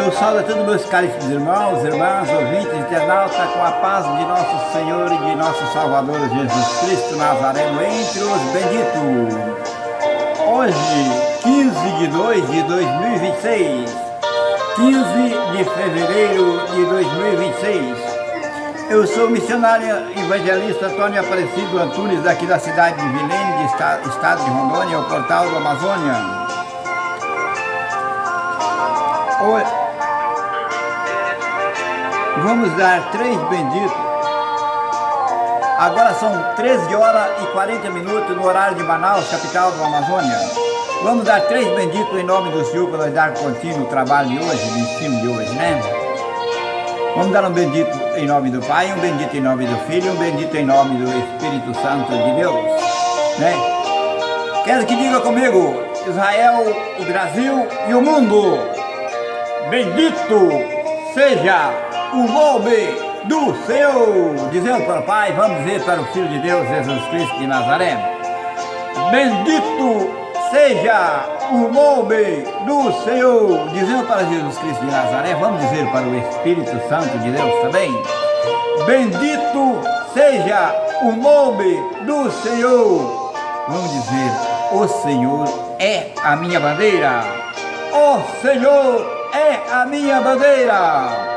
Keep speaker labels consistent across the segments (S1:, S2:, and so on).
S1: Eu saúdo a todos meus caríssimos irmãos, irmãs, ouvintes, internautas, com a paz de nosso Senhor e de nosso Salvador Jesus Cristo Nazareno entre os benditos. Hoje, 15 de 2 de 2026, 15 de fevereiro de 2026, eu sou o missionário evangelista Antônio Aparecido Antunes, daqui da cidade de Vilene, estado de Rondônia, o portal do Amazônia. Vamos dar 3 benditos. Agora são 13 horas e 40 minutos no horário de Manaus, capital do Amazônia. Vamos dar 3 benditos em nome do Senhor para nós dar contínuo o trabalho de hoje, do ensino de hoje, né? Vamos dar um bendito em nome do Pai, um bendito em nome do Filho, um bendito em nome do Espírito Santo de Deus, né? Quero que diga comigo: Israel, o Brasil e o mundo. Bendito seja o nome do Senhor. Dizendo para o Pai, vamos dizer para o Filho de Deus, Jesus Cristo de Nazaré. Bendito seja o nome do Senhor. Dizendo para Jesus Cristo de Nazaré, vamos dizer para o Espírito Santo de Deus também. Bendito seja o nome do Senhor. Vamos dizer: o Senhor é a minha bandeira. O Senhor é a minha bandeira.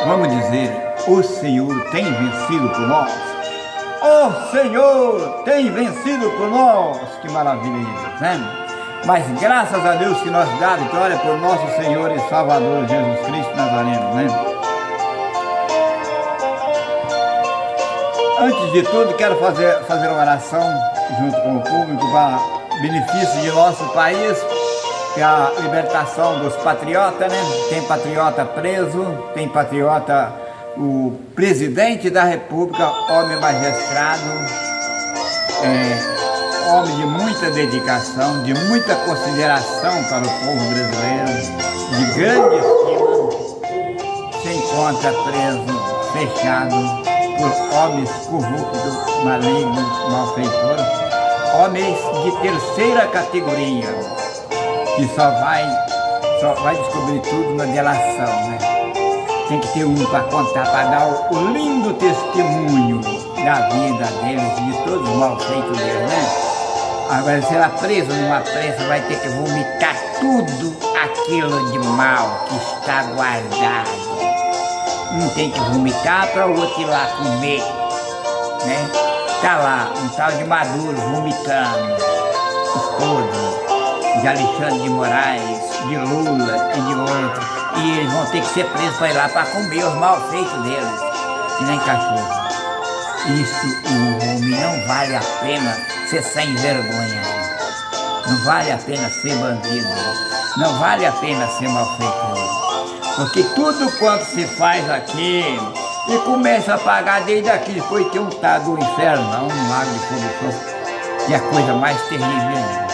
S1: Vamos dizer: o Senhor tem vencido por nós. O Senhor tem vencido por nós. Que maravilha isso, né? Mas graças a Deus que nós dá a vitória por nosso Senhor e Salvador Jesus Cristo Nazareno, né? Antes de tudo, quero fazer uma oração junto com o público para benefício de nosso país, que é a libertação dos patriotas, né? Tem patriota preso, tem patriota, o presidente da República, homem magistrado, homem de muita dedicação, de muita consideração para o povo brasileiro, de grande estima, se encontra preso, fechado por homens corruptos, malignos, malfeitores, homens de terceira categoria, que só vai descobrir tudo na delação, né? Tem que ter um para contar, para dar o lindo testemunho da vida deles, de todos os malfeitos deles, né? Agora, se ela preso numa prensa, vai ter que vomitar tudo aquilo de mal que está guardado. Um tem que vomitar para o outro ir lá comer, né? Tá lá um tal de Maduro vomitando os podres de Alexandre de Moraes, de Lula e de outros, e eles vão ter que ser presos para ir lá para comer os malfeitos deles, que nem cachorro. Isso, o homem, não vale a pena ser sem vergonha, não vale a pena ser bandido, não vale a pena ser malfeitor, porque tudo quanto se faz aqui e começa a pagar desde aqui, depois tem um tal do inferno, não, um lago de fogo, que é a coisa mais terrível.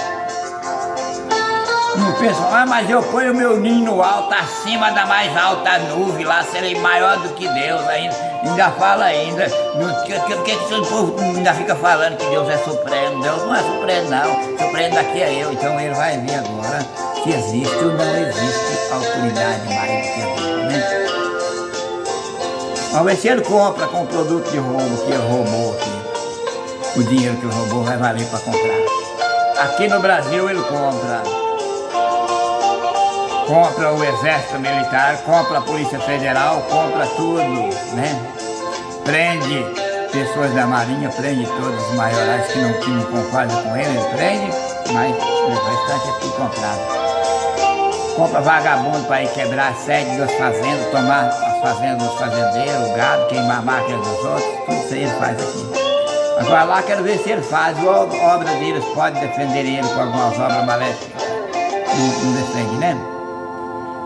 S1: Não pensam: mas eu ponho o meu ninho no alto, acima da mais alta nuvem, lá serei maior do que Deus, ainda fala ainda. O que esse povo ainda fica falando que Deus é supremo? Deus não é supremo não, supremo daqui é eu. Então ele vai ver agora se existe ou não existe autoridade mais do que a Deus, né? Vamos ver se ele compra com o produto de roubo que ele roubou aqui. O dinheiro que ele roubou vai valer para comprar. Aqui no Brasil ele compra o Exército Militar, compra a Polícia Federal, compra tudo, né? Prende pessoas da Marinha, prende todos os maiorais que não concordam com ele prende, mas o restante é tudo comprado. Compra vagabundo para ir quebrar a sede das fazendas, tomar as fazendas dos fazendeiros, o gado, queimar a máquina dos outros, tudo isso aí ele faz aqui. Agora lá quero ver se ele faz, a obra deles pode defender ele com algumas obras maléficas. Não defende, né?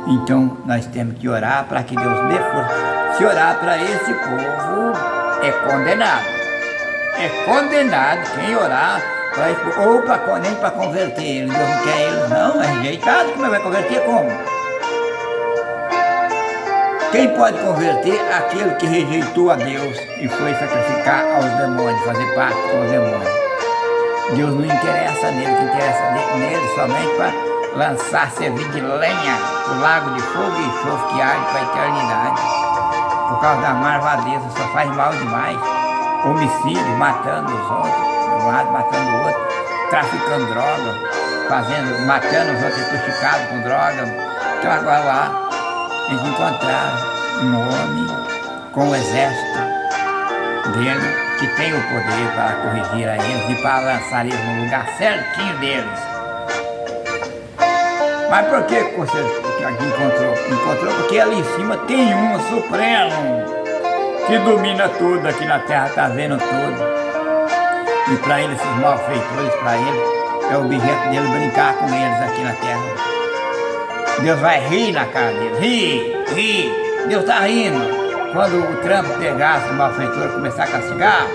S1: Então nós temos que orar para que Deus dê força. Se orar para esse povo é condenado. É condenado quem orar para esse povo, ou nem para converter ele. Deus não quer eles, não, é rejeitado. Como vai converter? Como? Quem pode converter? Aquele que rejeitou a Deus e foi sacrificar aos demônios, fazer parte com os demônios. Deus não interessa nele, que interessa nele somente para lançar servir de lenha o lago de fogo e enxofre que arde para a eternidade. Por causa da malvadeza, só faz mal demais. Homicídio, matando os outros, um lado matando o outro, traficando droga, matando os outros intoxicados com droga. Então agora lá, eles encontraram um homem com o exército dele, que tem o poder para corrigir a eles e para lançar eles no lugar certinho deles. Mas por que você encontrou? Encontrou porque ali em cima tem um supremo que domina tudo aqui na terra, está vendo tudo. E para ele, esses malfeitores, para ele, é o objeto dele brincar com eles aqui na terra. Deus vai rir na cara dele, rir, Deus está rindo. Quando o Trump pegar os malfeitores e começar a castigar,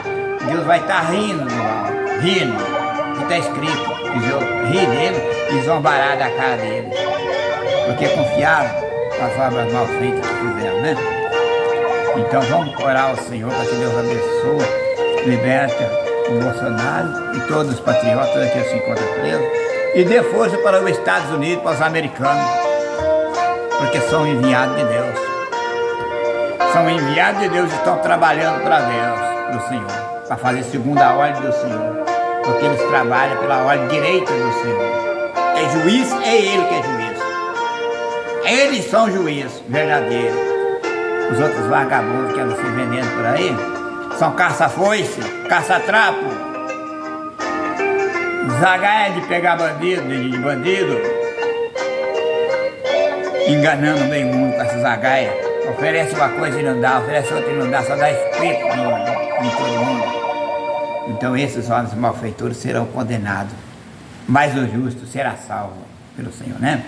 S1: Deus vai estar rindo do mal, rindo. E está escrito, rir dele e zombará da cara dele. Porque confiaram nas obras mal feitas que fizeram, né? Então vamos orar ao Senhor para que Deus abençoe, liberta o Bolsonaro e todos os patriotas que se encontram presos e dê força para os Estados Unidos, para os americanos, porque são enviados de Deus. São enviados de Deus e estão trabalhando para Deus, para o Senhor, para fazer segundo a ordem do Senhor, porque eles trabalham pela ordem direita do Senhor. É juiz, é Ele que é juiz. Eles são juízes verdadeiros. Os outros vagabundos que andam se vendendo por aí são caça-foice, caça-trapo, zagaia de pegar bandido, de bandido, enganando o meio mundo com essa zagaia. Oferece uma coisa e não dá, oferece outra e não dá, só dá espírito em todo mundo. Então esses homens malfeitores serão condenados, mas o justo será salvo pelo Senhor, né?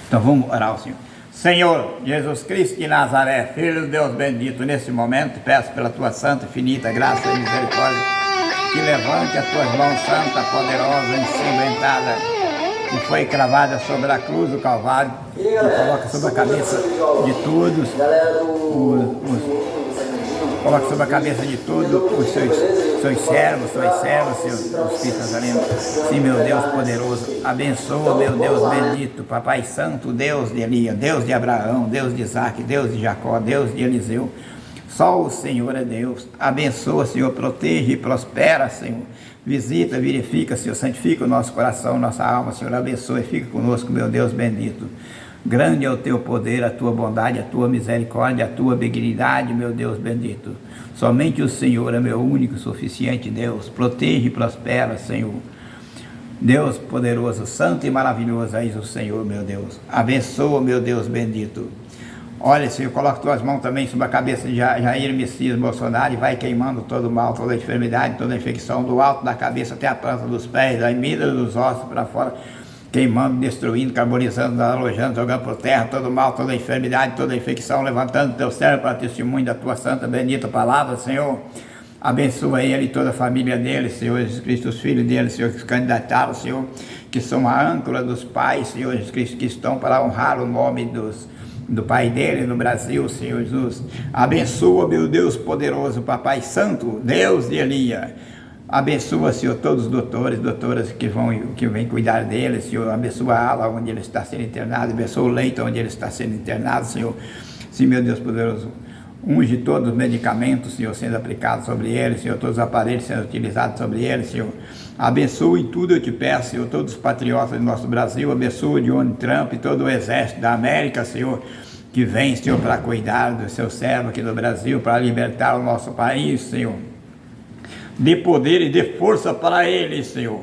S1: Então vamos orar ao Senhor. Senhor Jesus Cristo de Nazaré, Filho de Deus bendito, nesse momento peço pela tua santa, infinita graça e misericórdia, que levante as tuas mãos santa, poderosa, ensanguentada, que foi cravada sobre a cruz do Calvário, e coloca sobre a cabeça de todos coloca sobre a cabeça de todos os seus servos, seus filhos nazarenos. Sim, meu Deus poderoso, abençoa, meu Deus bendito, Papai Santo, Deus de Elias, Deus de Abraão, Deus de Isaac, Deus de Jacó, Deus de Eliseu. Só o Senhor é Deus. Abençoa, Senhor, protege e prospera, Senhor. Visita, verifica, Senhor, santifica o nosso coração, nossa alma, Senhor, abençoa e fica conosco, meu Deus bendito. Grande é o teu poder, a tua bondade, a tua misericórdia, a tua benignidade, meu Deus bendito. Somente o Senhor é meu único, suficiente Deus. Protege e prospera, Senhor. Deus poderoso, santo e maravilhoso, és o Senhor, meu Deus. Abençoa, meu Deus bendito. Olha, Senhor, coloca tuas mãos também sobre a cabeça de Jair Messias Bolsonaro e vai queimando todo o mal, toda a enfermidade, toda a infecção, do alto da cabeça até a planta dos pés, da emília dos ossos para fora, queimando, destruindo, carbonizando, alojando, jogando por terra todo o mal, toda a enfermidade, toda a infecção, levantando teu cérebro para testemunho da tua santa, bendita palavra, Senhor. Abençoa ele e toda a família dele, Senhor Jesus Cristo, os filhos dele, Senhor, que se candidataram, Senhor, que são a âncora dos pais, Senhor Jesus Cristo, que estão para honrar o nome do Pai dele no Brasil, Senhor Jesus. Abençoa, meu Deus poderoso, Papai Santo, Deus de Elias. Abençoa, Senhor, todos os doutoras que vêm cuidar dele, Senhor. Abençoa a ala onde ele está sendo internado, abençoa o leito onde ele está sendo internado, Senhor. Sim, meu Deus poderoso. Unge todos os medicamentos, Senhor, sendo aplicados sobre ele, Senhor, todos os aparelhos sendo utilizados sobre ele, Senhor. Abençoa em tudo, eu te peço, Senhor, todos os patriotas do nosso Brasil, abençoa Donald Trump e todo o exército da América, Senhor, que vem, Senhor, para cuidar do seu servo aqui no Brasil, para libertar o nosso país, Senhor. Dê poder e dê força para eles, Senhor.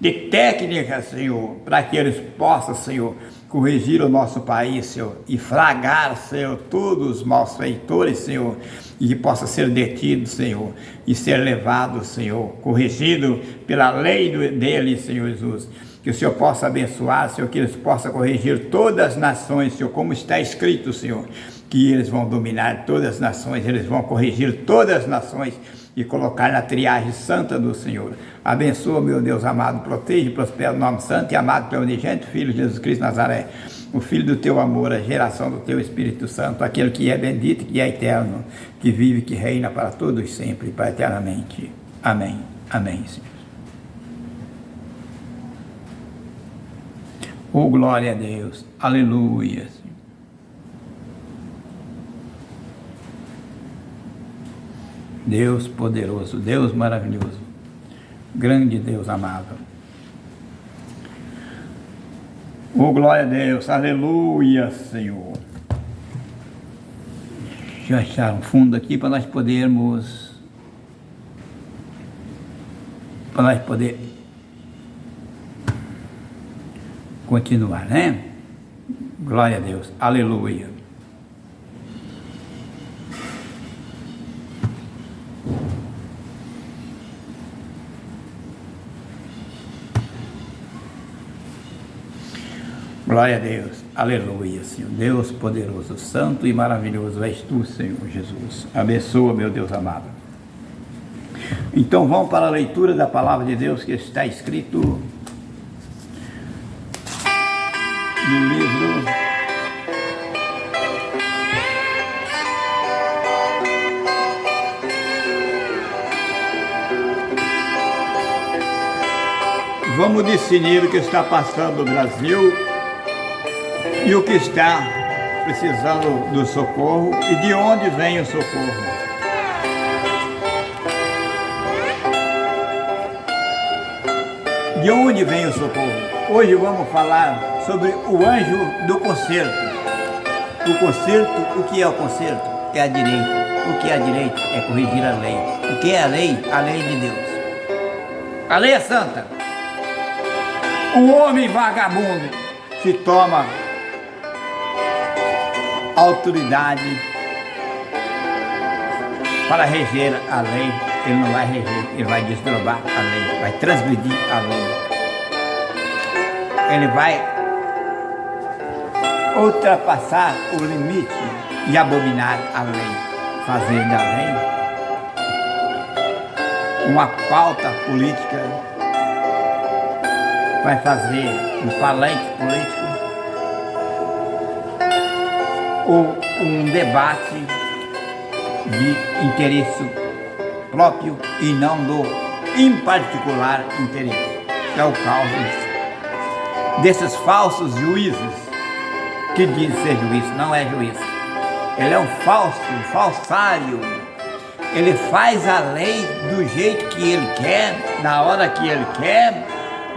S1: Dê técnica, Senhor, para que eles possam, Senhor, corrigir o nosso país, Senhor, e flagrar, Senhor, todos os malfeitores, Senhor, e que possa ser detido, Senhor, e ser levado, Senhor, corrigido pela lei dele, Senhor Jesus. Que o Senhor possa abençoar, Senhor, que eles possam corrigir todas as nações, Senhor, como está escrito, Senhor, que eles vão dominar todas as nações, eles vão corrigir todas as nações e colocar na triagem santa do Senhor. Abençoa, meu Deus amado, protege e prospera o nome santo e amado teu unigênito Filho Jesus Cristo Nazaré, o Filho do teu amor, a geração do teu Espírito Santo, aquele que é bendito, que é eterno, que vive, que reina para todos e sempre, para eternamente. Amém. Amém, Senhor. Oh, glória a Deus. Aleluia. Deus poderoso, Deus maravilhoso, grande Deus amável. Oh, glória a Deus, aleluia, Senhor. Deixa eu achar um fundo aqui para nós podermos, continuar, né? Glória a Deus, aleluia. Glória a Deus, aleluia, Senhor, Deus poderoso, santo e maravilhoso és tu, Senhor Jesus. Abençoa, meu Deus amado. Então vamos para a leitura da palavra de Deus que está escrito no livro Vamos discernir o que está passando no Brasil e o que está precisando do socorro e de onde vem o socorro. De onde vem o socorro? Hoje vamos falar sobre o anjo do conserto. O conserto, o que é o conserto? É a direita. O que é a direita? É corrigir a lei. O que é a lei? A lei de Deus. A lei é santa. O homem vagabundo que toma autoridade para reger a lei, ele não vai reger, ele vai desdobrar a lei, vai transgredir a lei. Ele vai ultrapassar o limite e abominar a lei, fazer da lei uma pauta política, vai fazer um palanque político ou um debate de interesse próprio e não do em particular interesse. É o caso desses falsos juízes que dizem ser juiz, não é juiz. Ele é um falsário. Ele faz a lei do jeito que ele quer, na hora que ele quer,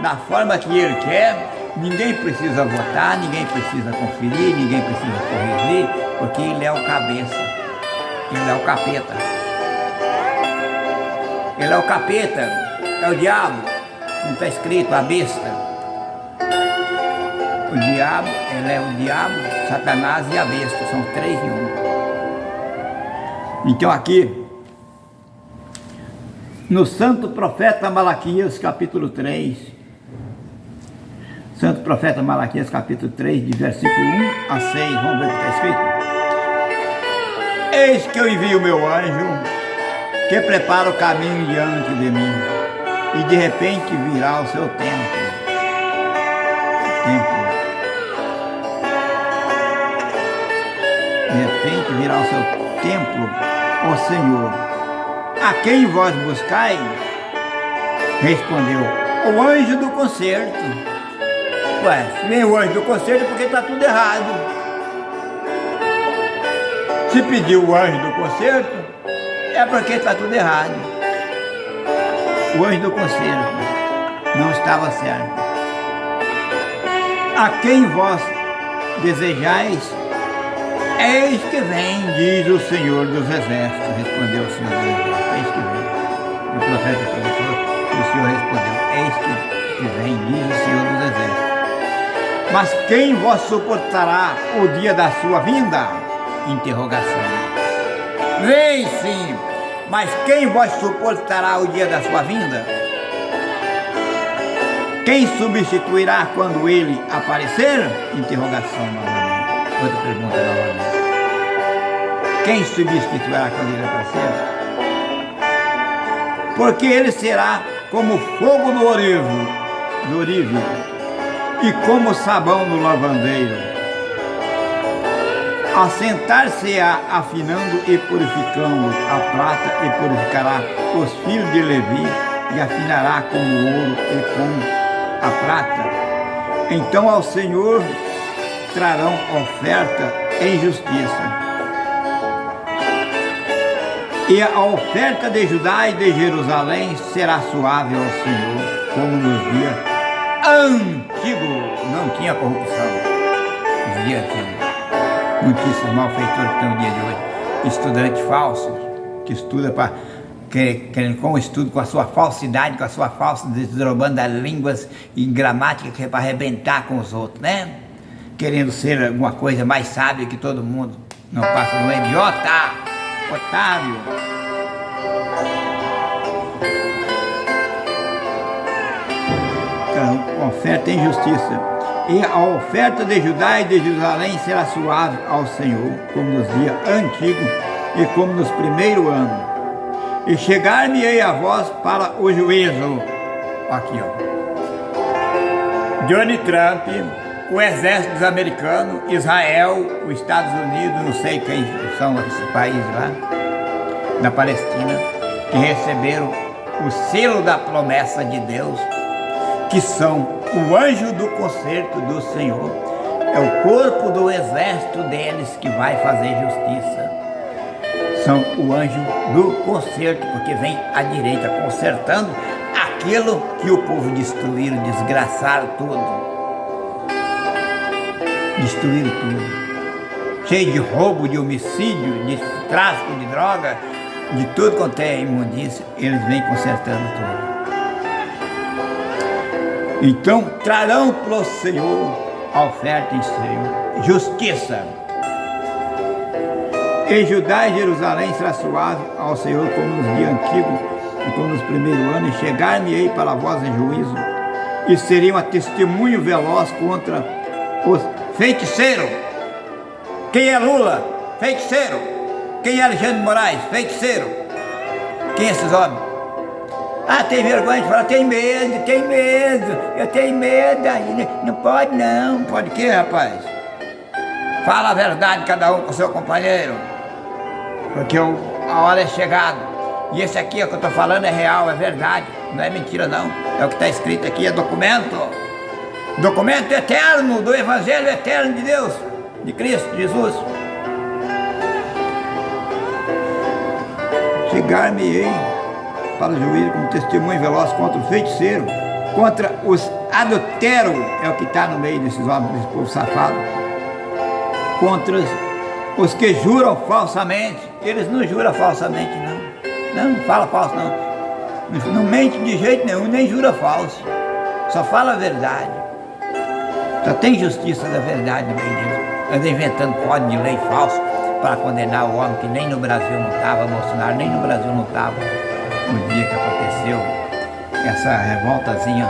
S1: da forma que ele quer. Ninguém precisa votar, ninguém precisa conferir, ninguém precisa corrigir, porque ele é o cabeça, ele é o capeta. Ele é o capeta, é o diabo, como está escrito, a besta. O diabo, ele é o diabo, Satanás e a besta, são três em um. Então aqui, no santo profeta Malaquias, capítulo 3, Santo profeta Malaquias, capítulo 3, de versículo 1 a 6, vamos ver o que está escrito. Eis que eu envio o meu anjo, que prepara o caminho diante de mim, e de repente virá o seu tempo. De repente virá o seu templo, ó Senhor. A quem vós buscai? Respondeu, o anjo do concerto. Ué, se vem o anjo do conselho é porque está tudo errado. Se pediu o anjo do concerto, é porque está tudo errado. O anjo do concerto não estava certo. A quem vós desejais, eis que vem, diz o Senhor dos Exércitos. Respondeu o Senhor dos Exércitos, eis que vem. O profeta perguntou, e o Senhor respondeu, eis que vem, diz o Senhor dos Exércitos. Mas quem vos suportará o dia da sua vinda? Interrogação. Vem sim, mas quem vos suportará o dia da sua vinda? Quem substituirá quando ele aparecer? Interrogação novamente. Outra pergunta novamente. Quem substituirá quando ele aparecer? Porque ele será como fogo no orivo, e como sabão no lavandeiro. Assentar-se-á afinando e purificando a prata, e purificará os filhos de Levi, e afinará como o ouro e com a prata, Então ao Senhor trarão oferta em justiça. E a oferta de Judá e de Jerusalém será suave ao Senhor, como nos dias antigos. Não tinha corrupção. Os dias antigos. Não tinha esses malfeitores que tem no dia de hoje. Estudante falso, que estuda para querendo com o estudo, com a sua falsidade, com a sua falsa, desdobrando as línguas e gramática, que é para arrebentar com os outros, né? Querendo ser alguma coisa mais sábia que todo mundo. Não passa no idiota! Otávio. Então, oferta em justiça. E a oferta de Judá e de Jerusalém será suave ao Senhor, como nos dias antigos e como nos primeiros anos. E chegar-me-ei a vós para o juízo. Aqui, ó. Johnny Trump, o exército americano, Israel, os Estados Unidos, não sei quem são esses países lá, da Palestina, que receberam o selo da promessa de Deus, que são o anjo do concerto do Senhor. É o corpo do exército deles que vai fazer justiça. São o anjo do concerto, porque vem à direita consertando aquilo que o povo destruíram, desgraçaram tudo. Destruíram tudo. Cheio de roubo, de homicídio, de tráfico de droga, de tudo quanto é imundícia, eles vêm consertando tudo. Então trarão para o Senhor a oferta em Senhor, justiça. E Judá e Jerusalém será suave ao Senhor como nos dias antigos e como nos primeiros anos, e chegar-me-ei para vós em juízo, e seria um testemunho veloz contra os feiticeiros. Quem é Lula? Feiticeiro. Quem é Alexandre de Moraes? Feiticeiro. Quem é esses homens? Ah, tem vergonha de falar, tem medo, eu tenho medo, aí não pode não. Pode o quê, rapaz? Fala a verdade, cada um com o seu companheiro, porque a hora é chegada. E esse aqui, o que eu estou falando, é real, é verdade, não é mentira não, é o que está escrito aqui, é documento eterno, do Evangelho eterno de Deus, de Cristo Jesus. Chegar-me-ei para o juízo como testemunho veloz contra o feiticeiro, contra os adulteros, é o que está no meio desses homens, desse povo safado, contra os que juram falsamente. Eles não juram falsamente não fala falso não mente de jeito nenhum, nem jura falso, só fala a verdade. Só tem justiça da verdade no meio deles. Anda inventando código de lei falso para condenar o homem que nem no Brasil não estava, Bolsonaro nem no Brasil não estava no dia que aconteceu essa revoltazinha,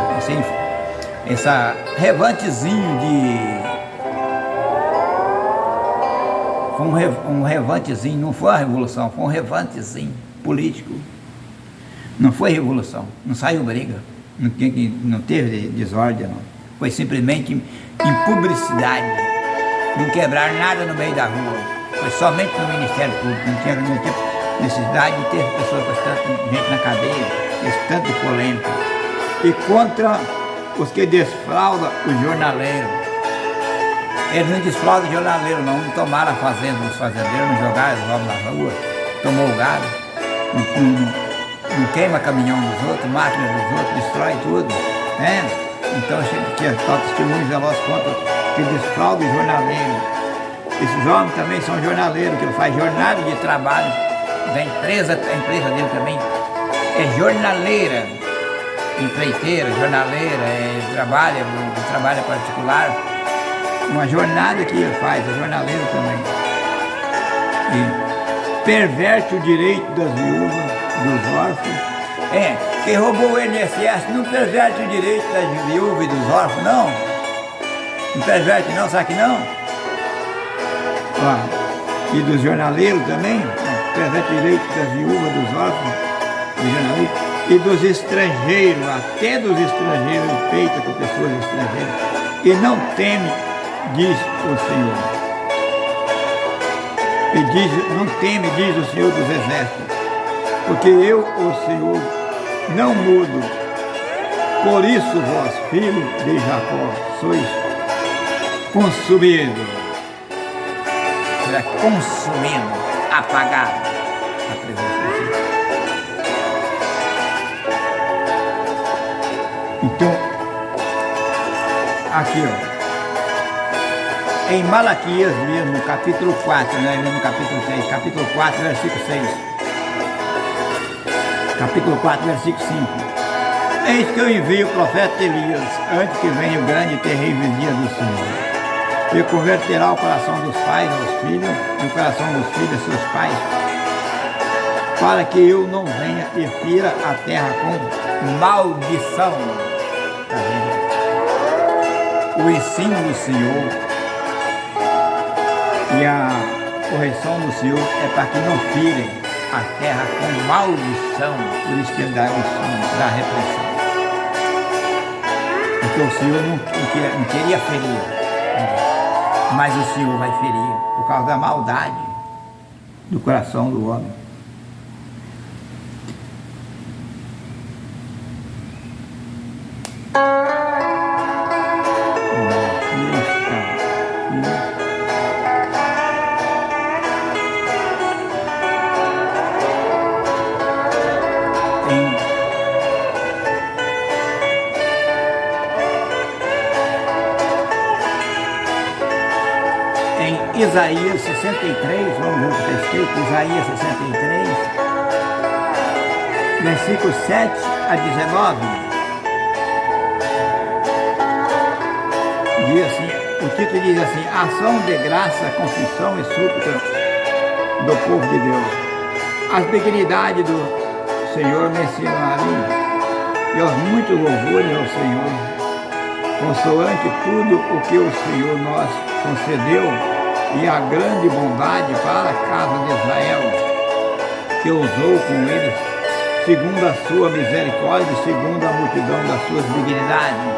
S1: essa revantezinho foi um revantezinho, não foi uma revolução, foi um revantezinho político. Não foi revolução, não saiu briga, não teve desordem, não. Foi simplesmente impublicidade, não quebraram nada no meio da rua, foi somente no Ministério Público, não tinha necessidade de ter pessoas com tanta gente na cadeia, esse tanto de polêmica. E contra os que defraudam o jornaleiro. Eles não defraudam o jornaleiro não tomaram a fazenda dos fazendeiros, não jogaram os homens na rua, tomou o gado, não queima caminhão dos outros, máquina dos outros, destrói tudo, né? Então chega aqui, está testemunho veloz contra que defrauda o jornaleiro. Esses homens também são jornaleiros, que ele faz jornada de trabalho da empresa, a empresa dele também é jornaleira, empreiteira, jornaleira, trabalha particular, uma jornada que ele faz, é jornaleiro também. E perverte o direito das viúvas, dos órfãos. Quem roubou o INSS não perverte o direito das viúvas e dos órfãos, não. Não perverte não, sabe que não? E dos jornaleiros também, perverte o direito das viúvas, dos órfãos, dos jornaleiros, e dos estrangeiros, até dos estrangeiros, feita com pessoas estrangeiras, e não teme, diz o Senhor. E diz, não teme, diz o Senhor dos Exércitos, porque eu, o Senhor, não mudo. Por isso vós, filho de Jacó, sois consumido. Será consumido, apagado a presença de Deus. Então, aqui, ó, em Malaquias mesmo, capítulo 4, né, no capítulo 6, capítulo 4, versículo 6. Capítulo 4, versículo 5. Eis que eu envio o profeta Elias, antes que venha o grande e terrível dia do Senhor. E converterá o coração dos pais aos filhos, e o coração dos filhos aos seus pais, para que eu não venha e fira a terra com maldição. Tá vendo? O ensino do Senhor e a correção do Senhor é para que não firem a terra com maldição. Por isso que ele dá o ensino, dá a repressão. Porque o Senhor não queria ferir, mas o Senhor vai ferir por causa da maldade do coração do homem. Isaías 63, vamos ver o que está escrito, Isaías 63, versículos 7 a 19, diz assim, o título diz assim, ação de graça, confissão e súplica do povo de Deus. As benignidades do Senhor me ensinarão, e aos muitos louvores ao Senhor, consoante tudo o que o Senhor nos concedeu, e a grande bondade para a casa de Israel, que usou com eles, segundo a sua misericórdia, segundo a multidão das suas dignidades.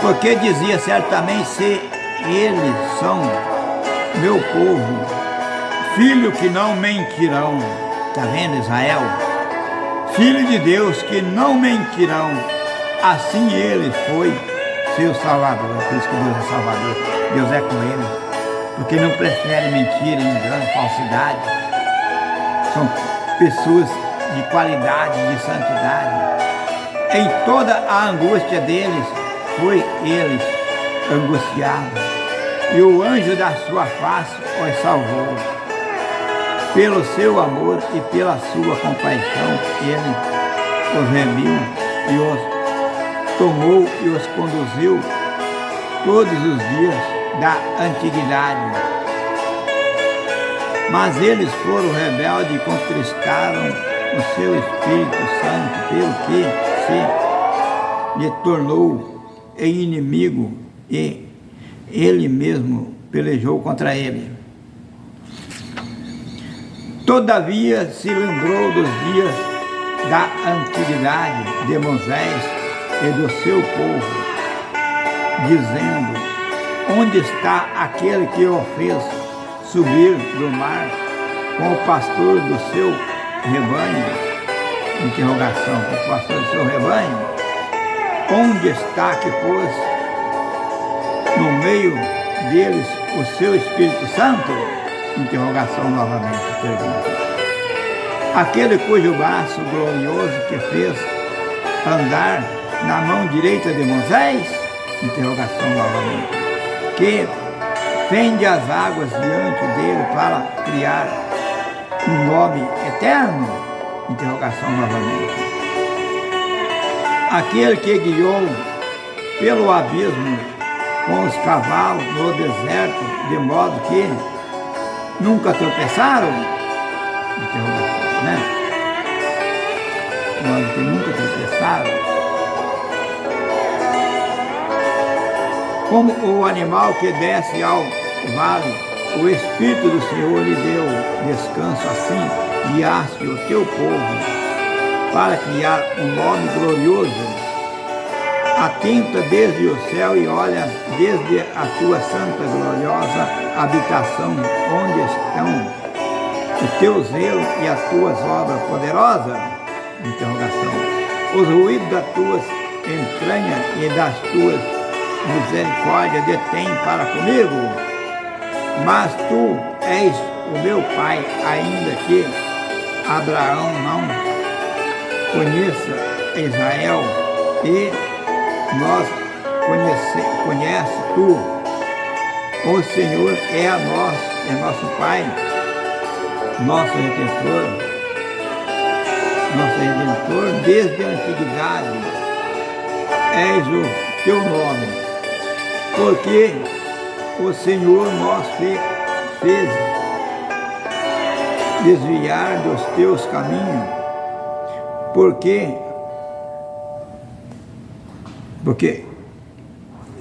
S1: Porque dizia certamente, se eles são meu povo, filho que não mentirão. Está vendo, Israel? Filho de Deus que não mentirão. Assim ele foi seu Salvador. Por isso que Deus é Salvador. Deus é com ele, porque não prefere mentira, engano, falsidade. São pessoas de qualidade, de santidade. Em toda a angústia deles, foi eles angustiados, e o anjo da sua face os salvou. Pelo seu amor e pela sua compaixão, ele os remiu e os tomou e os conduziu todos os dias da antiguidade. Mas eles foram rebeldes e contristaram o seu Espírito Santo, pelo que se lhe tornou inimigo e ele mesmo pelejou contra ele. Todavia se lembrou dos dias da antiguidade de Moisés e do seu povo, dizendo, onde está aquele que o fez subir do mar com o pastor do seu rebanho? Interrogação, com o pastor do seu rebanho? Onde está que pôs no meio deles o seu Espírito Santo? Interrogação novamente, pergunta. Aquele cujo braço glorioso que fez andar na mão direita de Moisés? Interrogação novamente. Que fende as águas diante dele para criar um nome eterno? Interrogação novamente. Aquele que guiou pelo abismo com os cavalos no deserto, de modo que nunca tropeçaram? Interrogação, né? De modo que nunca tropeçaram. Como o animal que desce ao vale, o Espírito do Senhor lhe deu descanso, assim guiaste o teu povo para criar um nome glorioso. Atenta desde o céu e olha desde a tua santa gloriosa habitação, onde estão o teu zelo e as tuas obras poderosas? Interrogação. os ruídos das tuas entranhas e das tuas misericórdias detém para comigo. Mas tu és o meu pai, ainda que Abraão não conheça Israel, e nós conhece tu. O Senhor é nosso Pai, nosso Redentor desde a antiguidade. És o teu nome, porque o Senhor nos fez desviar dos teus caminhos, porque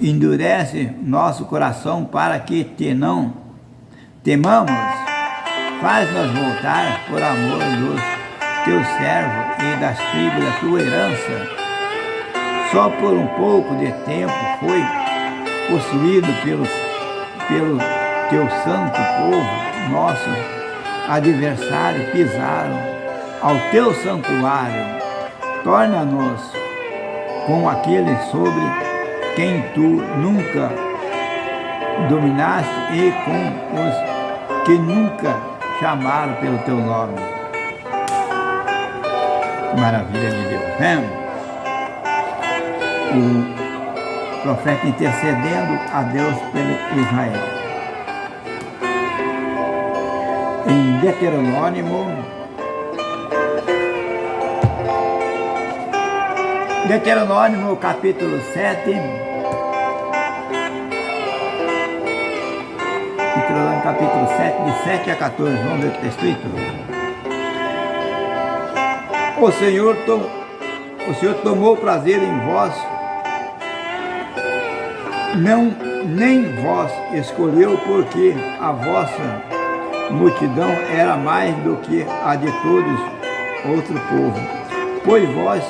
S1: endurece nosso coração para que te não temamos. Faz-nos voltar por amor dos teus servos e das tribos da tua herança. Só por um pouco de tempo foi possuído pelo teu santo povo. Nossos adversários pisaram ao teu santuário. Torna-nos com aquele sobre quem tu nunca dominaste e com os que nunca chamaram pelo teu nome. Maravilha de Deus, né? O profeta intercedendo a Deus pelo Israel. Em Deuteronômio capítulo 7, capítulo 7, de 7 a 14, vamos ver o que está escrito. O Senhor tomou prazer em vós, nem vós escolheu, porque a vossa multidão era mais do que a de todos outro povo, pois vós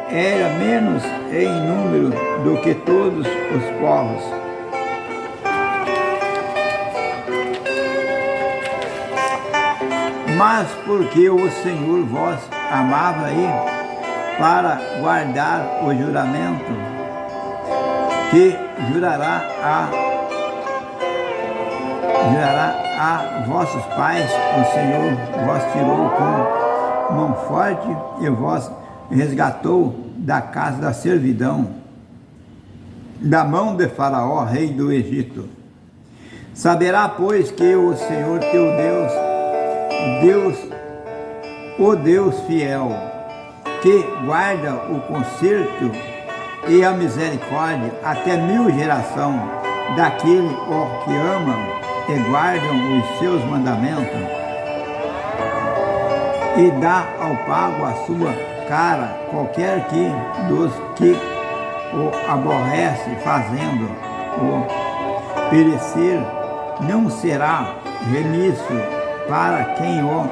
S1: era menos em número do que todos os povos. Mas porque o Senhor vós amava aí para guardar o juramento que jurará a vossos pais, o Senhor vos tirou com mão forte e vos resgatou da casa da servidão, da mão de Faraó, rei do Egito. Saberá, pois, que o Senhor teu o Deus fiel, que guarda o conserto e a misericórdia até 1000 gerações daquele que amam e guardam os seus mandamentos, e dá ao pago a sua cara qualquer que dos que o aborrece, fazendo-o perecer, não será remisso para quem o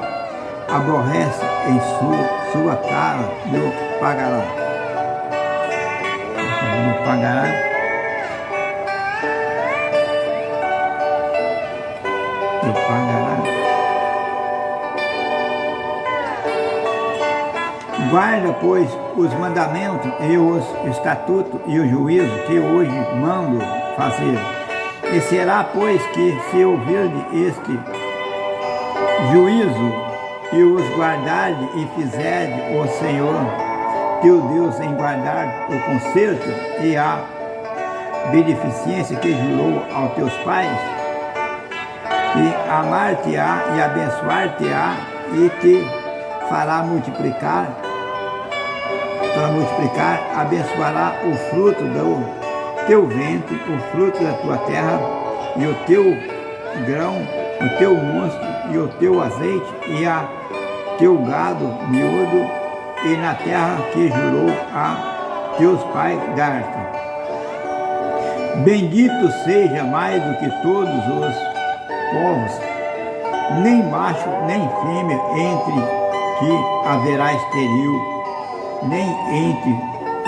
S1: aborrece, em sua cara lhe pagará. Guarda, pois, os mandamentos e os estatutos e o juízo que hoje mando fazer. E será, pois, que se ouvirde este juízo e os guardarde e fizerde o Senhor teu Deus em guardar o conserto e a beneficência que jurou aos teus pais, e amar-te-á e abençoar-te-á e te fará multiplicar, abençoará o fruto do teu ventre, o fruto da tua terra, e o teu grão, o teu mosto, e o teu azeite, e a teu gado miúdo, e na terra que jurou a teus pais dar-te. Bendito seja mais do que todos os povos, nem macho nem fêmea entre que haverá estéril, nem entre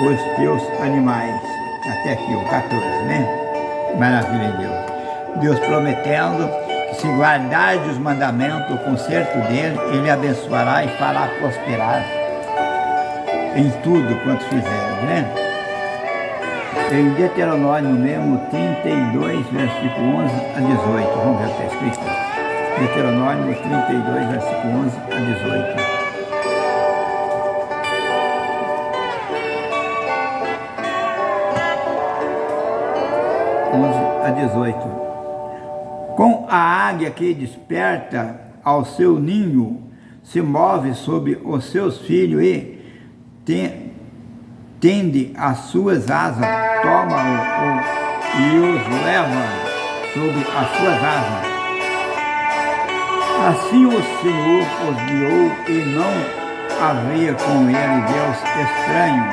S1: os teus animais. Até aqui o 14, né? Maravilha de Deus. Deus prometendo que se guardardes os mandamentos, o conserto dele, ele abençoará e fará prosperar. em tudo quanto fizerem, né? Em Deuteronômio mesmo, 32, versículo 11 a 18. Vamos ver o que está escrito. Deuteronômio 32, versículo 11 a 18. 11 a 18. Com a águia que desperta ao seu ninho, se move sobre os seus filhos e tende as suas asas, toma-o e os leva sobre as suas asas. Assim o Senhor os guiou e não havia com ele Deus estranho.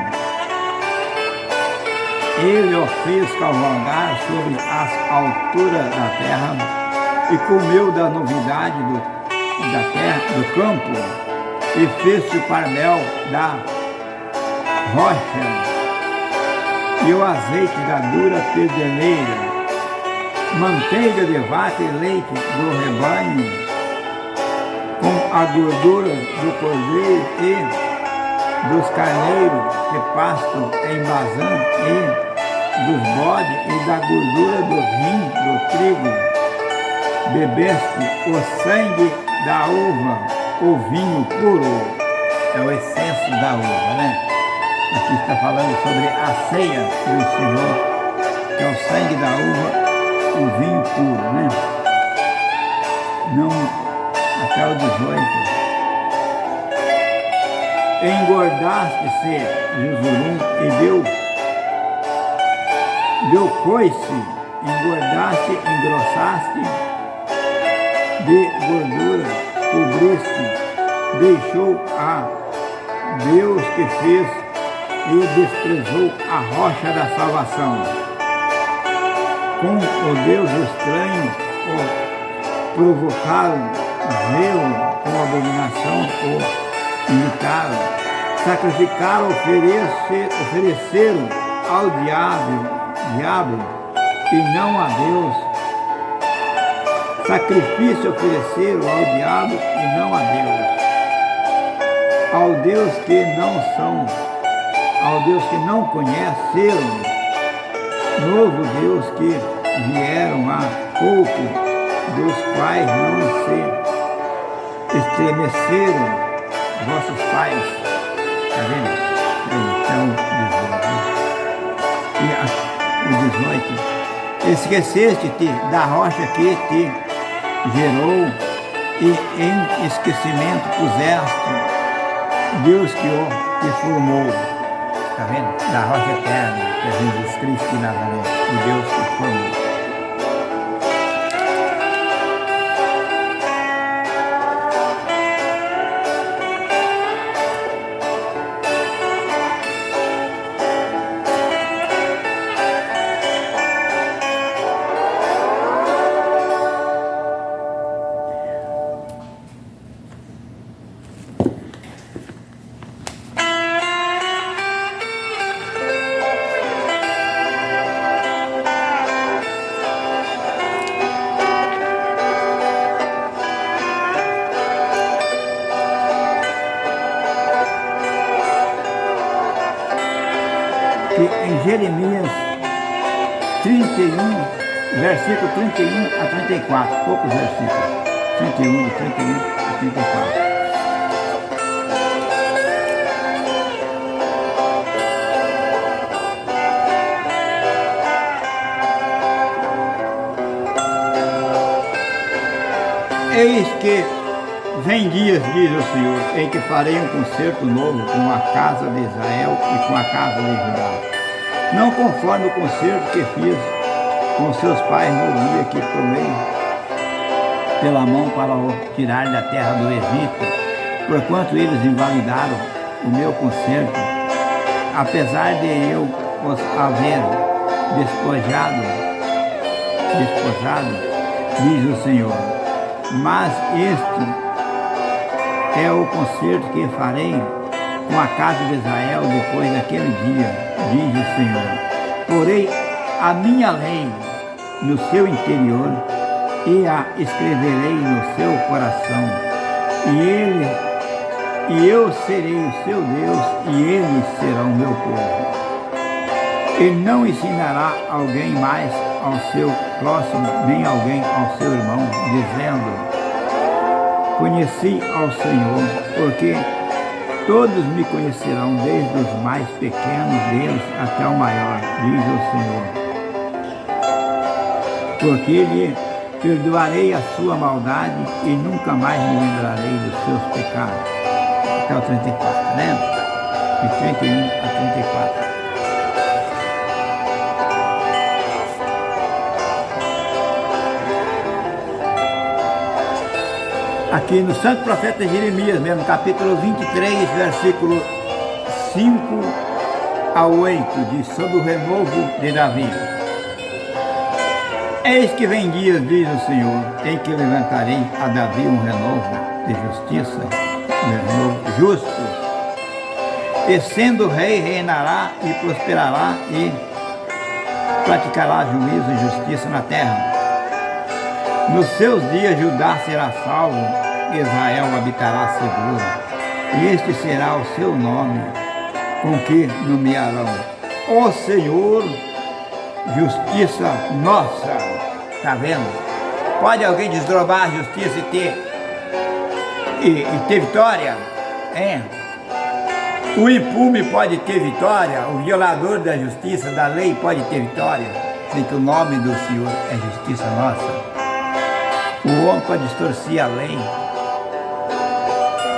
S1: Ele o fez cavalgar sobre as alturas da terra e comeu da novidade da terra, do campo, e fez-se o parmel da rocha e o azeite da dura pedreira, manteiga de vaca e leite do rebanho, com a gordura do cordeiro e dos carneiros que pastam em Bazã e dos bodes e da gordura dos rins do trigo. Bebeste o sangue da uva, o vinho puro, é o excesso da uva, né? Aqui está falando sobre a ceia do Senhor, que é o sangue da uva, o vinho puro, né? Não, até o 18. Engordaste-se, Jesurum, e deu coice, engordaste, engrossaste, de gordura, cobriste, deixou a Deus que fez e desprezou a rocha da salvação. Com o Deus estranho, o provocaram zelo, com abominação, o imitaram, sacrificaram, ofereceram ao diabo e não a Deus. Sacrifício ofereceram ao diabo e não a Deus. Ao Deus que não são, ao Deus que não conheceram, novo Deus que vieram há pouco, dos quais não se estremeceram vossos pais. Está vendo? Então, 18. E o 18. Esqueceste-te da rocha que te gerou e em esquecimento puseste Deus que te formou. Está vendo? Da rocha eterna, que é Jesus Cristo de Nazaré, o Deus que formou. Em Jeremias 31, versículo 31 a 34, poucos versículos, 31, de 31 a 34. Eis que vem dias, diz o Senhor, em que farei um concerto novo com a casa de Israel e com a casa de Judá. Não conforme o concerto que fiz com seus pais no dia que tomei pela mão para o tirar da terra do Egito, porquanto eles invalidaram o meu concerto, apesar de eu os haver despojado, diz o Senhor. Mas este é o concerto que farei com a casa de Israel depois daquele dia, diz o Senhor. Porei a minha lei no seu interior e a escreverei no seu coração, e e eu serei o seu Deus, e eles serão o meu povo. Ele não ensinará alguém mais ao seu próximo, nem alguém ao seu irmão, dizendo: conheci ao Senhor, porque todos me conhecerão, desde os mais pequenos deles até o maior, diz o Senhor. Porque lhe perdoarei a sua maldade e nunca mais me lembrarei dos seus pecados. Até o 34, né? De 31 a 34. Aqui no Santo Profeta Jeremias mesmo, capítulo 23, versículo 5 a 8, diz sobre o renovo de Davi. Eis que vem dias, diz o Senhor, em que levantarei a Davi um renovo de justiça, um renovo justo, e sendo rei, reinará e prosperará e praticará juízo e justiça na terra. Nos seus dias Judá será salvo, Israel habitará seguro, e este será o seu nome, com que nomearão: ó Senhor, justiça nossa. Está vendo? Pode alguém desdobrar a justiça e ter vitória? É. O impune pode ter vitória, o violador da justiça, da lei, pode ter vitória, sei que o nome do Senhor é justiça nossa. O homem pode distorcer a lei.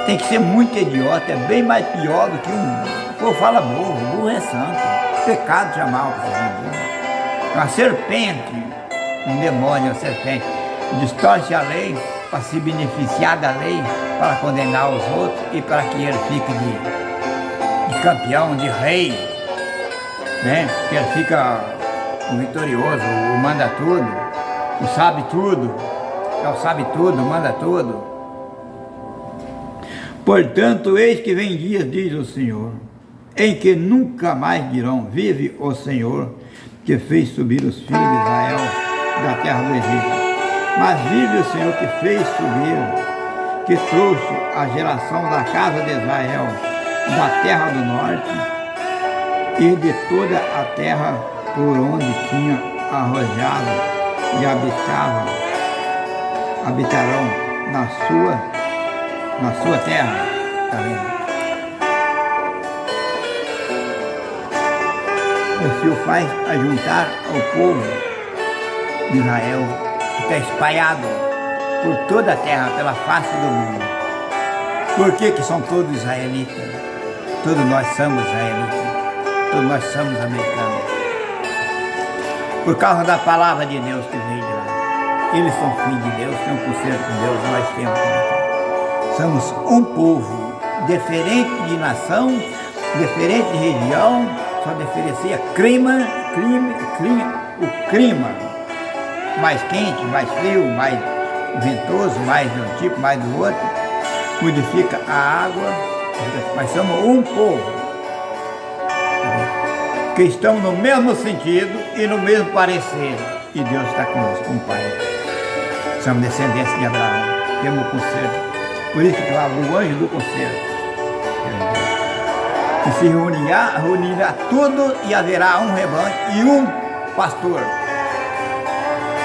S1: Tem que ser muito idiota, é bem mais pior do que o povo fala burro. Burro é santo. Pecado chamar o burro. Uma serpente, um demônio, uma serpente, distorce a lei para se beneficiar da lei, para condenar os outros e para que ele fique de campeão, de rei, né? Que ele fica o vitorioso, o manda tudo, o sabe tudo. É o sabe tudo, manda tudo. Portanto, eis que vem dias, diz o Senhor, em que nunca mais dirão: vive o Senhor, que fez subir os filhos de Israel da terra do Egito. Mas vive o Senhor que fez subir, que trouxe a geração da casa de Israel da terra do norte e de toda a terra por onde tinha arrojado e habitarão na sua terra. Está vendo? O Senhor faz ajuntar ao povo de Israel, que está espalhado por toda a terra, pela face do mundo. Por que são todos israelitas? Todos nós somos israelitas. Todos nós somos americanos. Por causa da palavra de Deus que veio de lá. Eles são filhos de Deus, têm um concerto com Deus, nós temos também. Somos um povo diferente de nação, diferente de região, só diferencia o clima. Mais quente, mais frio, mais ventoso, mais de um tipo, mais do outro. Modifica a água, mas somos um povo. Que estão no mesmo sentido e no mesmo parecer. E Deus está conosco, como Pai. Somos descendentes de Abraão, temos o concerto. Por isso que fala do anjo do concerto. Que se reunirá tudo e haverá um rebanho e um pastor.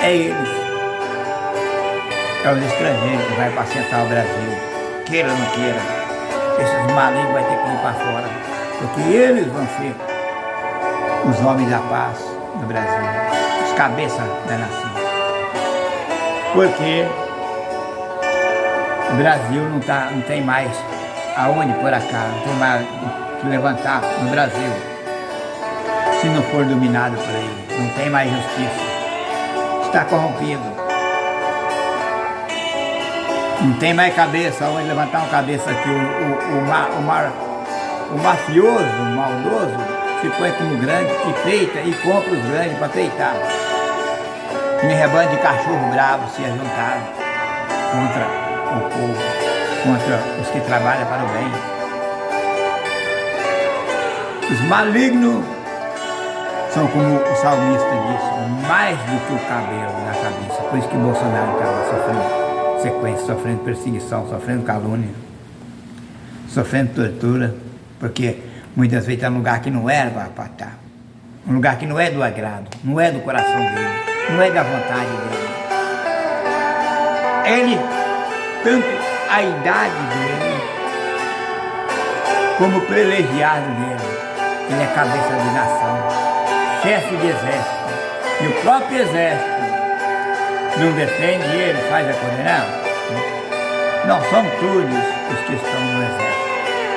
S1: É eles. É os estrangeiros que vai apacentar o Brasil. Queira ou não queira. Esses malignos vão ter que ir para fora. Porque eles vão ser os homens da paz do Brasil. Os cabeças da nação. Porque o Brasil não tem mais aonde por cá, não tem mais que levantar no Brasil. Se não for dominado por ele, não tem mais justiça. Está corrompido. Não tem mais cabeça onde levantar uma cabeça aqui. O mafioso, o maldoso, se põe como grande e peita e compra os grandes para peitar. Nem rebanho de cachorro bravo se ajuntaram contra o povo, contra os que trabalham para o bem. Os malignos são, como o salmista disse, mais do que o cabelo na cabeça. Por isso que Bolsonaro está lá sofrendo sequência, sofrendo perseguição, sofrendo calúnia, sofrendo tortura, porque muitas vezes está num lugar que não era para estar. Um lugar que não é do agrado, não é do coração dele, não é da vontade dele. Ele, tanto a idade dele, como o privilegiado dele, ele é cabeça de nação, chefe de exército, e o próprio exército não defende ele, faz a condenar? Não são todos os que estão no exército.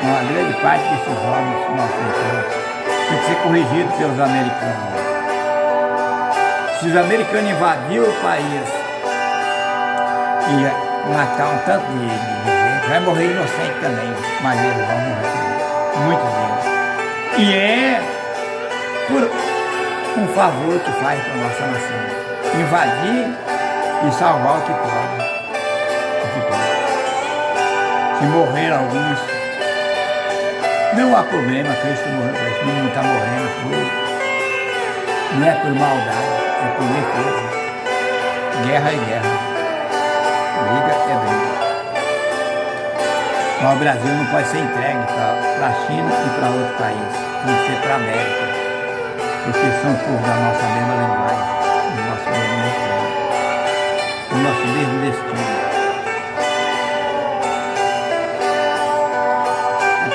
S1: Uma grande parte desses homens não aceitam. Tem que ser corrigido pelos americanos. Se os americanos invadiram o país e matar um tanto de gente, vai morrer inocente também, mas eles vão morrer, muitos deles. E é por um favor que faz para a nossa nação. Invadir e salvar o que pode. O que pode. Se morrer alguns, não há problema, Cristo morreu para isso, não está morrendo por, não é por maldade, é por defesa. Guerra é guerra, briga é briga. Mas o Brasil não pode ser entregue para a China e para outro país, tem que ser para a América, porque são povos da nossa mesma linguagem, do nosso mesmo destino, do nosso mesmo destino.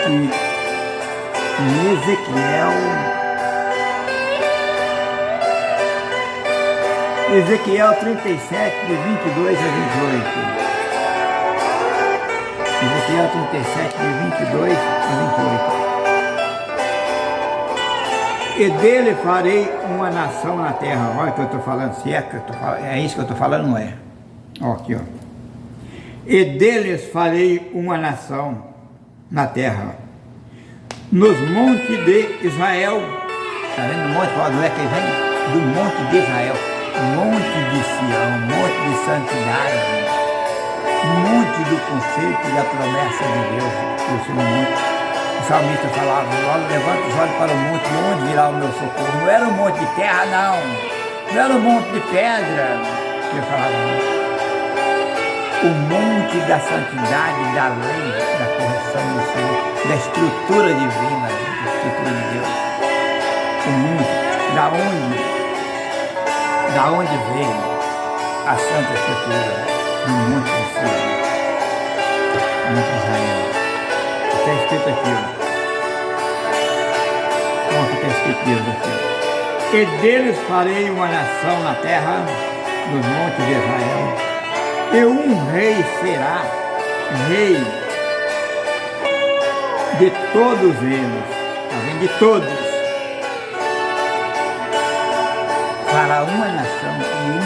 S1: E em Ezequiel 37, de 22 a 28. Ezequiel 37, de 22 a 28. E dele farei uma nação na terra. Olha o que eu estou falando, se é que eu estou falando, é isso que eu estou falando, não é? Ó, aqui, ó. E deles farei uma nação na terra, nos montes de Israel. Está vendo o monte? Não é que vem? Do monte de Israel, monte de Sião, monte de santidade, monte do conceito e da promessa de Deus. Esse monte. O salmista falava: levanta os olhos para o monte, de onde virá o meu socorro? Não era um monte de terra, não era um monte de pedra. Ele falava: o monte da santidade, da lei, da correção do Senhor, da estrutura divina, da estrutura de Deus. O monte, da onde veio a Santa Escritura, do monte de Sião, monte de Israel. Está escrito aqui, ó. Como que está escrito aqui? E deles farei uma nação na terra, nos montes de Israel, e um rei será rei de todos eles, tá vendo? De todos. Para uma nação, e um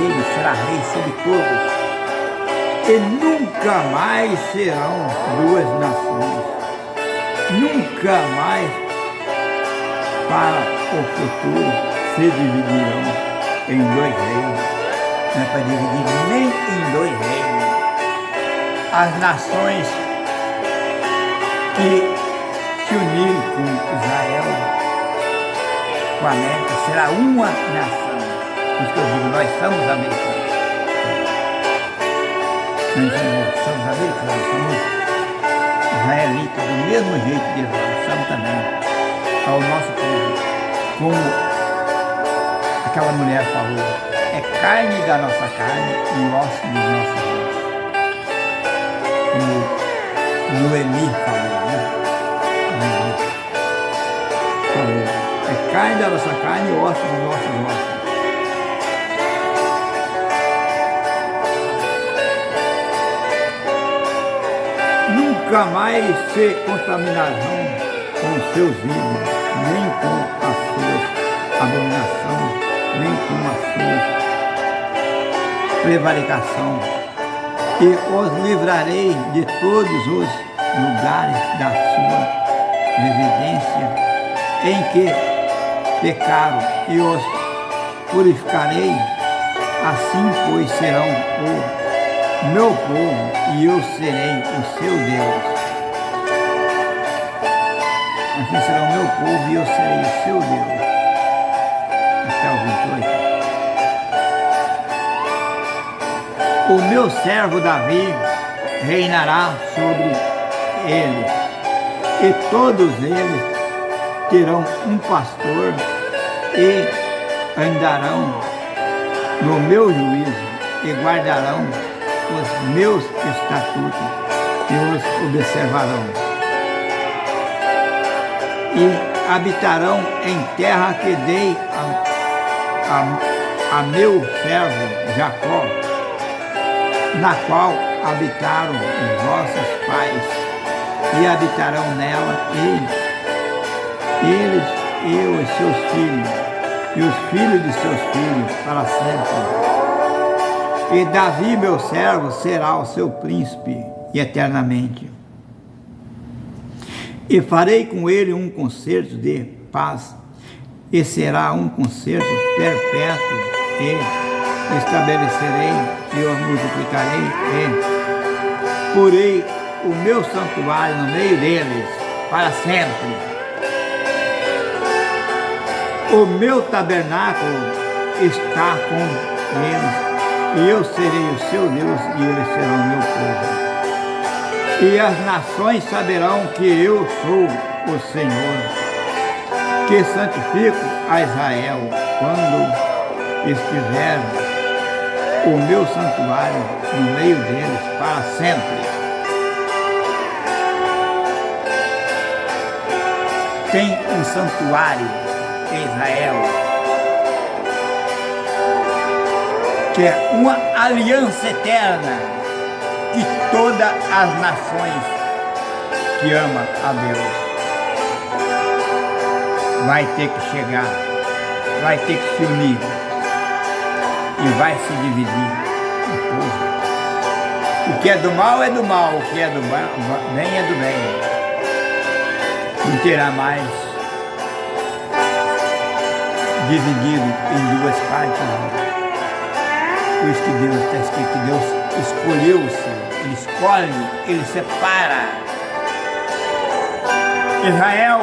S1: deles será rei sobre todos. E nunca mais serão duas nações. Nunca mais para o futuro se dividirão em dois reinos. Não é para dividir nem em dois reinos. As nações que se unirem com Israel, com a América, será uma nação. Por isso que eu digo, nós somos americanos. Nós somos americanos, somos israelitas, do mesmo jeito de Israel, somos também ao nosso povo. Como aquela mulher falou, é carne da nossa carne e osso dos nossos ossos. Como Noemi falou, né? Falou, é carne da nossa carne e osso dos nossos ossos. Nunca mais se contaminarão com os seus ídolos, nem com as suas abominações, nem com as suas prevaricação, e os livrarei de todos os lugares da sua residência em que pecaram, e os purificarei, assim pois serão o meu povo, e eu serei o seu Deus. Assim será o meu povo, e eu serei o seu Deus. Até o 28. O meu servo Davi reinará sobre eles, e todos eles terão um pastor e andarão no meu juízo e guardarão os meus estatutos e os observarão. E habitarão em terra que dei a meu servo Jacó, na qual habitaram os vossos pais, e habitarão nela eles e os seus filhos, e os filhos de seus filhos, para sempre. E Davi, meu servo, será o seu príncipe eternamente. E farei com ele um concerto de paz, e será um concerto perpétuo, e estabelecerei e o multiplicarei, e porei o meu santuário no meio deles, para sempre. O meu tabernáculo está com eles, e eu serei o seu Deus, e eles serão o meu povo. E as nações saberão que eu sou o Senhor, que santifico a Israel, quando estiver o meu santuário no meio deles para sempre. Tem um santuário em Israel, que é uma aliança eterna de todas as nações que amam a Deus. Vai ter que chegar, vai ter que se unir e vai se dividir o povo. O que é do mal é do mal, o que é do bem é do bem. Não terá mais dividido em duas partes. Por isso que Deus está escrito que Deus escolheu-se, Ele escolhe, Ele separa. Israel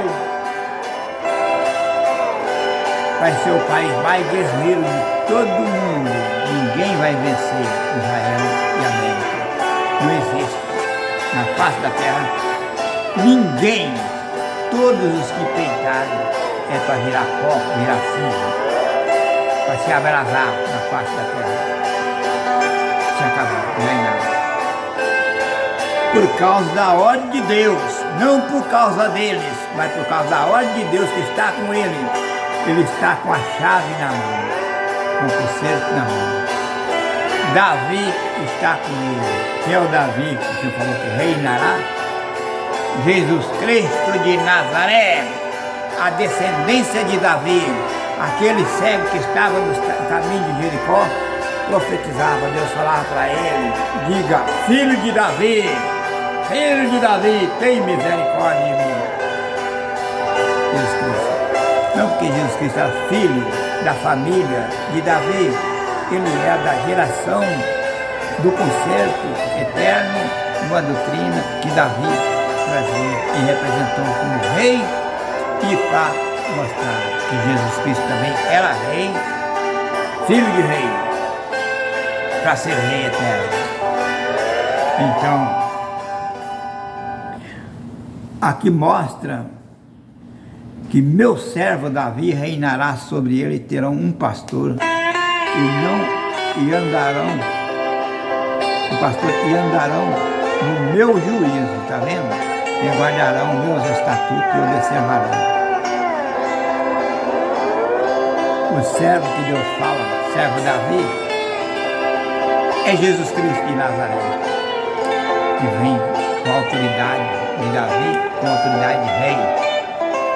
S1: vai ser o país mais guerreiro de todo o mundo. Ninguém vai vencer Israel e América. Não existe na face da terra ninguém. Todos os que peitaram é para virar pó, virar cinza, para se abrasar na face da terra. Se acabar, não é nada. Por causa da ordem de Deus, não por causa deles, mas por causa da ordem de Deus que está com ele. Ele está com a chave na mão, com o concerto na mão. Davi está com ele. Que é o Davi que o Senhor falou que reinará? Jesus Cristo de Nazaré, a descendência de Davi, aquele cego que estava no caminho de Jericó, profetizava, Deus falava para ele, diga, filho de Davi, tem misericórdia de mim. Jesus Cristo. Não porque Jesus Cristo era filho da família de Davi, ele é da geração do concerto eterno, uma doutrina que Davi trazia e representou como rei, e para mostrar que Jesus Cristo também era rei, filho de rei, para ser rei eterno. Então, aqui mostra que meu servo Davi reinará sobre ele, terão um pastor e andarão no meu juízo, tá vendo? E guardarão meus estatutos e observarão. O servo que Deus fala, servo Davi, é Jesus Cristo de Nazaré, que vem com a autoridade de Davi, com a autoridade de rei,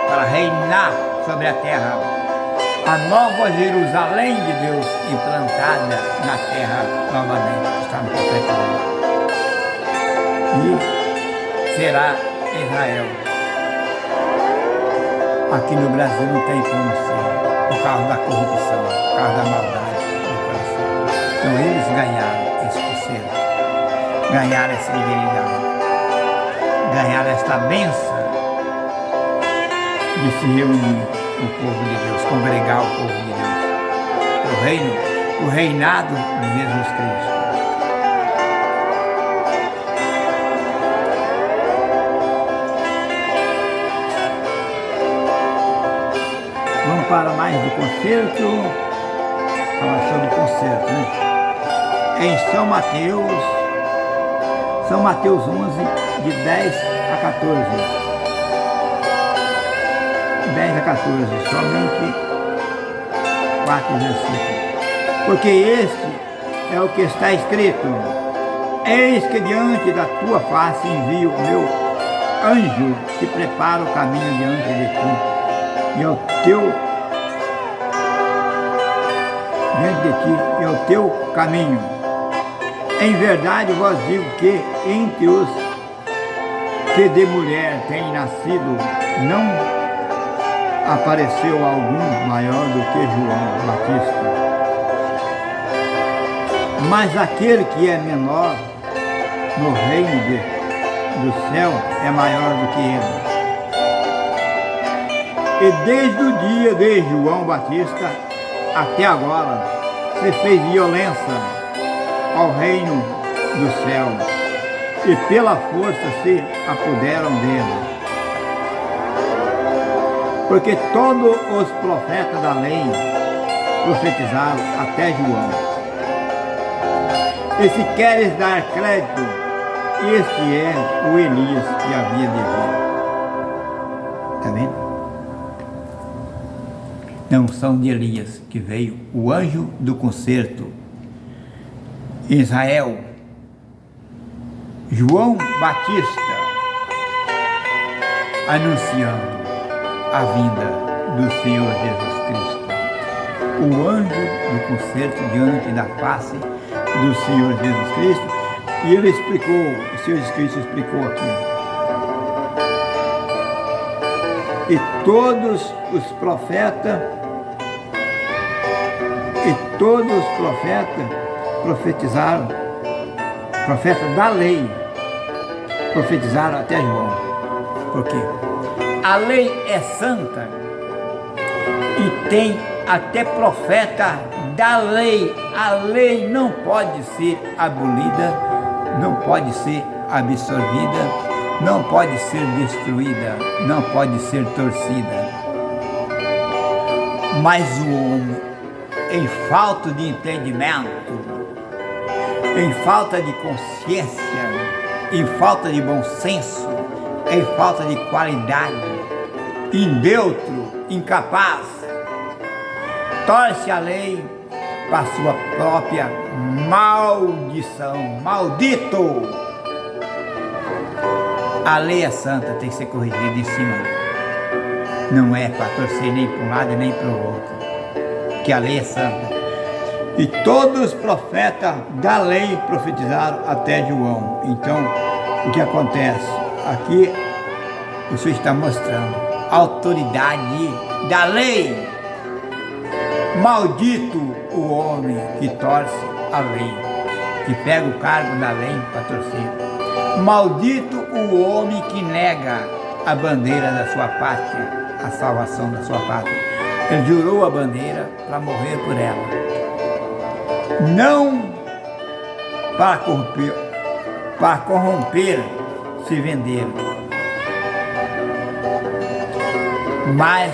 S1: para reinar sobre a terra. A nova Jerusalém de Deus implantada na terra novamente, está no profeta. E será Israel. Aqui no Brasil não tem como ser, por causa da corrupção, por causa da maldade do coração. Então eles ganharam esse conselho, ganharam essa liberdade, ganharam esta bênção de se reunir o povo de Deus, congregar o povo de Deus, o reinado de Jesus Cristo. fala mais do concerto, fala sobre o concerto, né? Em São Mateus 11, de 10 a 14. 10 a 14, somente 4 versículos. Porque este é o que está escrito: eis que diante da tua face envio o meu anjo que prepara o caminho diante de ti, e ao teu caminho. Em verdade vos digo que entre os que de mulher tem nascido, não apareceu algum maior do que João Batista. Mas aquele que é menor no reino do céu é maior do que ele. E desde o dia de João Batista até agora se fez violência ao reino do céu, e pela força se apoderam dele. Porque todos os profetas da lei profetizaram até João. E se queres dar crédito, este é o Elias que havia de vir. Está vendo? Não são de Elias que veio o anjo do concerto. Israel, João Batista, anunciando a vinda do Senhor Jesus Cristo. O anjo do concerto diante da face do Senhor Jesus Cristo. E ele explicou, o Senhor Jesus Cristo explicou aqui. E todos os profetas profetizaram, profetas da lei, profetizaram até João. Por quê? A lei é santa e tem até profeta da lei. A lei não pode ser abolida, não pode ser absorvida, não pode ser destruída, não pode ser torcida. Mas o homem, em falta de entendimento, em falta de consciência, em falta de bom senso, em falta de qualidade, inneutro, incapaz, torce a lei para sua própria maldição. Maldito! A lei é santa, tem que ser corrigida em cima. Não é para torcer nem para um lado nem para o outro, que a lei é santa. E todos os profetas da lei profetizaram até João. Então, o que acontece? Aqui o Senhor está mostrando a autoridade da lei. Maldito o homem que torce a lei, que pega o cargo da lei para torcer. Maldito o homem que nega a bandeira da sua pátria, a salvação da sua pátria. Ele jurou a bandeira para morrer por ela. Não para corromper, se vender, mas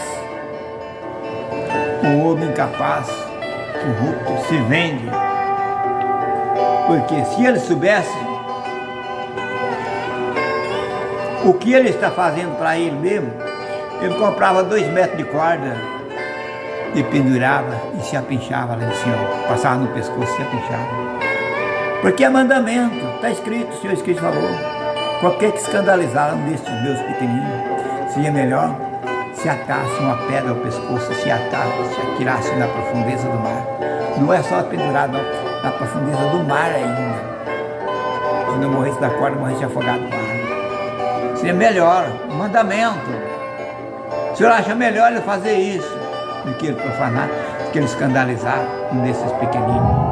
S1: o homem incapaz, corrupto, se vende. Porque se ele soubesse o que ele está fazendo para ele mesmo, ele comprava 2 metros de corda e pendurava e se apinchava lá em cima, passava no pescoço e se apinchava. Porque é mandamento, está escrito, o Senhor Cristo falou. Qualquer que escandalizar um destes meus pequeninos, seria melhor se atasse uma pedra ao pescoço, se atasse, se atirasse na profundeza do mar. Não é só pendurado, não, na profundeza do mar ainda. Quando eu morresse da corda, eu morresse afogado no mar. Seria melhor, um mandamento. O Senhor acha melhor ele fazer isso do que ele profanar, do que ele escandalizar um desses pequeninos.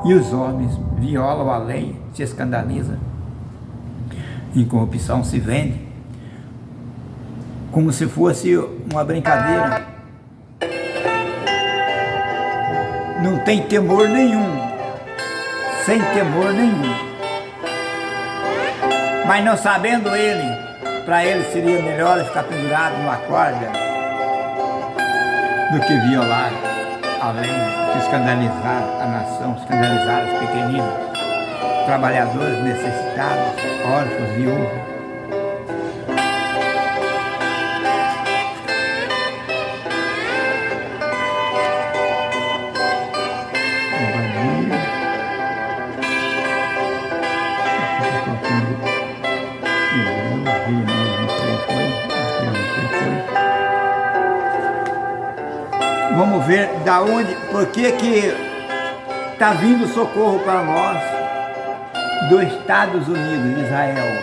S1: E os homens violam a lei, se escandalizam, em corrupção se vende, como se fosse uma brincadeira. Não tem temor nenhum, sem temor nenhum. Mas não sabendo ele, para ele seria melhor ficar pendurado numa corda do que violar a lei, do que escandalizar a nação, escandalizar os pequeninos, trabalhadores necessitados, órfãos, viúvos. Vamos ver da onde, por que está vindo socorro para nós dos Estados Unidos, de Israel,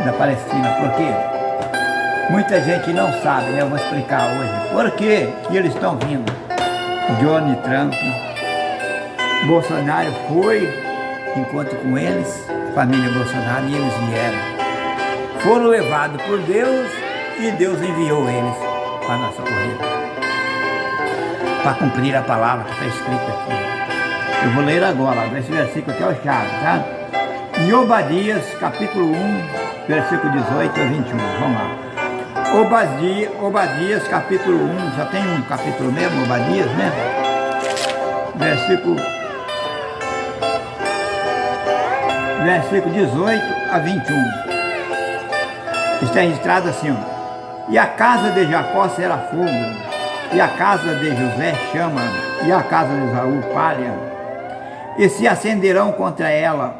S1: da Palestina. Por quê? Muita gente não sabe, né? Eu vou explicar hoje. Por que eles estão vindo? Johnny Trump, Bolsonaro foi encontro com eles, família Bolsonaro, e eles vieram. Foram levados por Deus e Deus enviou eles para nos socorrer, para cumprir a palavra que está escrita aqui. Eu vou ler agora, esse versículo aqui é o chave, tá? Em Obadias, capítulo 1, versículo 18 a 21. Vamos lá. Obadias, capítulo 1, já tem um capítulo mesmo, Obadias, né? Versículo 18 a 21. Está registrado assim, ó. E a casa de Jacó será fogo, e a casa de José chama, e a casa de Esaú palha, e se acenderão contra ela